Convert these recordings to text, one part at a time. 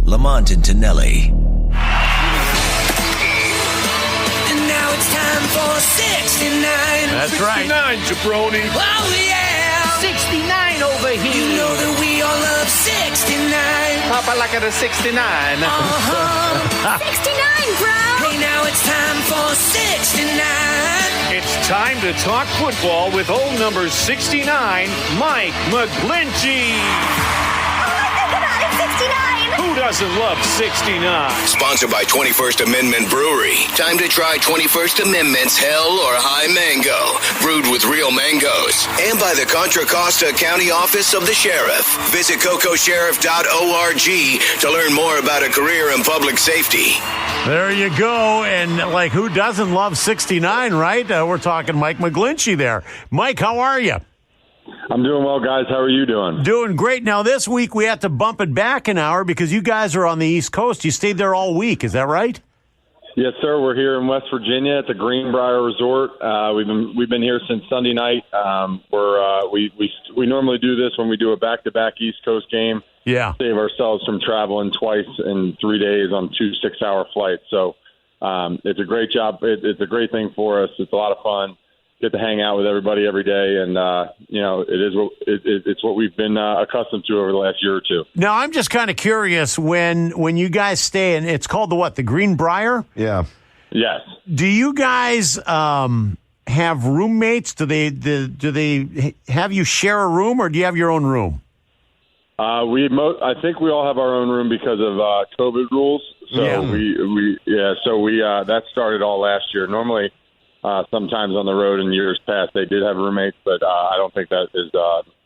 Lamont and Tonelli. And now it's time for 69. That's 69, right. jabroni. Oh, yeah. 69 over here. You know that we all love 69. Papa like it a 69. Uh-huh. 69, bro. Hey, now it's time for 69. It's time to talk football with old number 69, Mike McGlinchey. Think about it, 69. Who doesn't love 69? Sponsored by 21st Amendment Brewery. Time to try 21st Amendment's Hell or High Mango. Brewed with real mangoes. And by the Contra Costa County Office of the Sheriff. Visit cocosheriff.org to learn more about a career in public safety. There you go. And, like, who doesn't love 69, right? We're talking Mike McGlinchey there. Mike, how are you? I'm doing well, guys. How are you doing? Doing great. Now, this week we had to bump it back an hour because you guys are on the East Coast. You stayed there all week. Is that right? Yes, sir. We're here in West Virginia at the Greenbrier Resort. We've been here since Sunday night. We normally do this when we do a back-to-back East Coast game. Yeah. Save ourselves from traveling twice in 3 days on 2 6-hour flights. So it's a great job. It's a great thing for us. It's a lot of fun. Get to hang out with everybody every day, and it's what we've been accustomed to over the last year or two. Now, I'm just kind of curious when you guys stay, and it's called the Greenbrier? Yeah. Yes. Do you guys have roommates? Do they have you share a room, or do you have your own room? I think we all have our own room because of COVID rules. So that started all last year. Normally. Sometimes on the road in years past, they did have roommates, but I don't think that is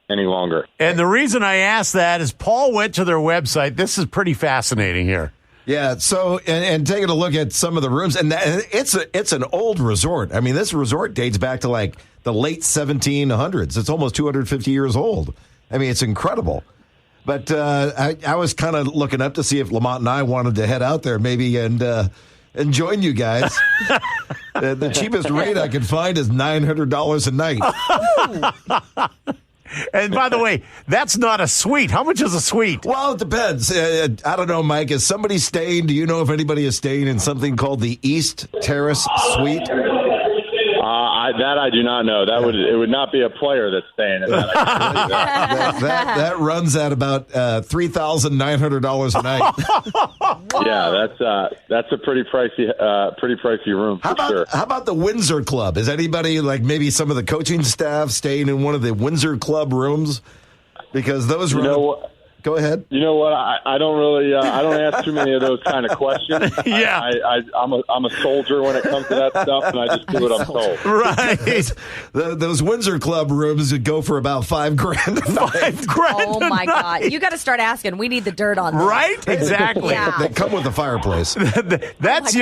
any longer. And the reason I asked that is Paul went to their website. This is pretty fascinating here. Yeah, so, and taking a look at some of the rooms, and it's an old resort. I mean, this resort dates back to like the late 1700s. It's almost 250 years old. I mean, it's incredible. But I was kind of looking up to see if Lamont and I wanted to head out there maybe and join you guys. The cheapest rate I could find is $900 a night. And by the way, that's not a suite. How much is a suite? Well, it depends. I don't know, Mike. Is somebody staying? Do you know if anybody is staying in something called the East Terrace Suite? That I do not know. It would not be a player that's staying in that. That runs at about $3,900 a night. Yeah, that's a pretty pricey room. Sure. How about the Windsor Club? Is anybody, like maybe some of the coaching staff, staying in one of the Windsor Club rooms? Because those rooms. Go ahead. You know what? I don't really. I don't ask too many of those kind of questions. Yeah. I'm a soldier when it comes to that stuff, and I just do what I'm told. Right. Those Windsor Club rooms would go for about $5,000. $5,000. Oh, my God. You got to start asking. We need the dirt on that. Right? Exactly. Yeah. They come with a fireplace. That's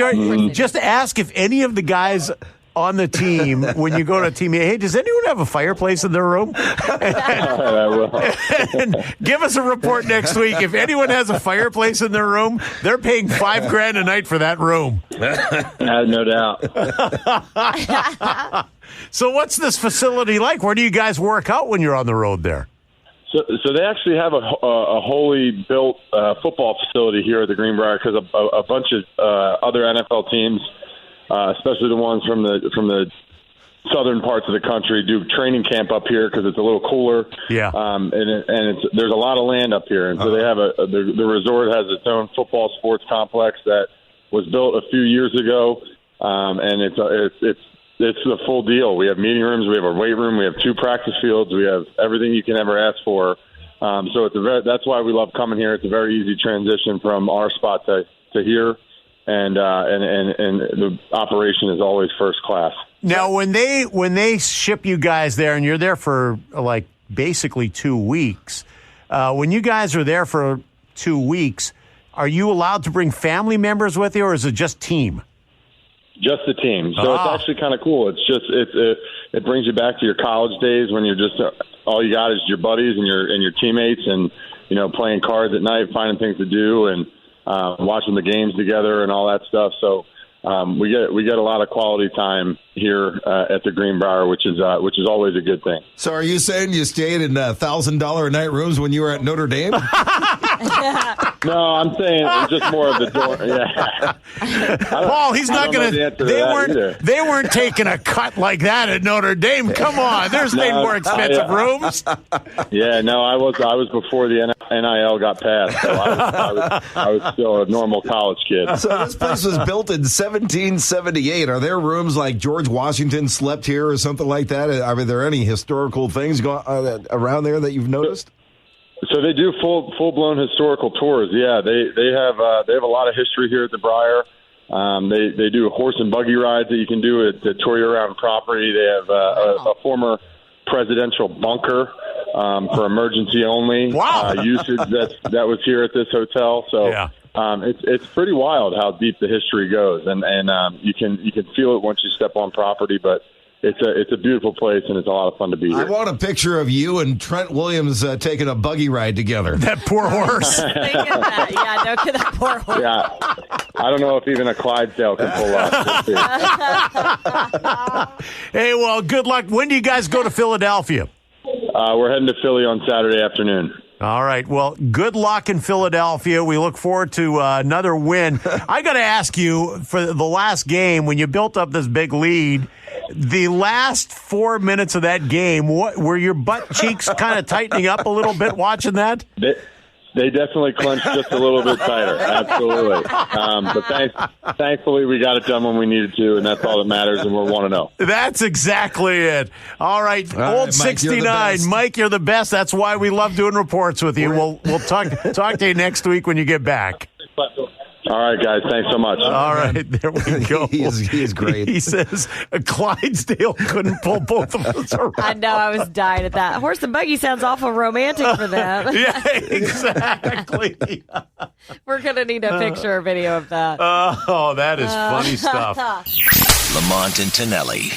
just ask if any of the guys on the team, when you go to a team, hey, does anyone have a fireplace in their room? I will. And give us a report next week. If anyone has a fireplace in their room, they're paying $5,000 a night for that room. No doubt. So what's this facility like? Where do you guys work out when you're on the road there? So they actually have a wholly built football facility here at the Greenbrier because a bunch of other NFL teams, especially the ones from the southern parts of the country, do training camp up here because it's a little cooler. Yeah. There's a lot of land up here, and so they have the resort has its own football sports complex that was built a few years ago, and it's the full deal. We have meeting rooms, we have a weight room, we have 2 practice fields, we have everything you can ever ask for. So that's why we love coming here. It's a very easy transition from our spot to here. And the operation is always first class. Now, when they ship you guys there, and you're there for like basically 2 weeks, when you guys are there for 2 weeks, are you allowed to bring family members with you, or is it just team? Just the team. So it's actually kind of cool. It's just it brings you back to your college days when you're just all you got is your buddies and your teammates, and playing cards at night, finding things to do, and watching the games together and all that stuff. So we get a lot of quality time here at the Greenbrier, which is always a good thing. So are you saying you stayed in $1,000 a night rooms when you were at Notre Dame? No, I'm saying it's just more of the door. Yeah. Paul, he's not going to. They weren't taking a cut like that at Notre Dame. Come on, there's more expensive rooms. Yeah, no, I was before the NIL got passed, so I was still a normal college kid. So this place was built in 1778. Are there rooms like George Washington slept here or something like that? Are there any historical things around there that you've noticed? So they do full-blown historical tours. Yeah, they have a lot of history here at the Briar. They do horse and buggy rides that you can do at the tour around property. They have a former presidential bunker for emergency only usage that was here at this hotel. So it's pretty wild how deep the history goes, and you can feel it once you step on property, but. It's a beautiful place, and it's a lot of fun to be here. I want a picture of you and Trent Williams taking a buggy ride together. That poor horse. Think of that. Yeah, don't get that poor horse. Yeah, I don't know if even a Clydesdale can pull off. Hey, well, good luck. When do you guys go to Philadelphia? We're heading to Philly on Saturday afternoon. All right. Well, good luck in Philadelphia. We look forward to another win. I got to ask you, for the last game, when you built up this big lead, the last 4 minutes of that game, were your butt cheeks kind of tightening up a little bit watching that? They definitely clenched just a little bit tighter. Absolutely. But thankfully, we got it done when we needed to, and that's all that matters, and we're 1-0. That's exactly it. All right. Old Mike, 69. Mike, you're the best. That's why we love doing reports with you. We'll talk to you next week when you get back. All right, guys. Thanks so much. All right. There we go. He is great. He says Clydesdale couldn't pull both of us around. I know. I was dying at that. Horse and buggy sounds awful romantic for them. Yeah, exactly. We're going to need a picture or video of that. Oh, that is funny stuff. Lamont and Tonelli.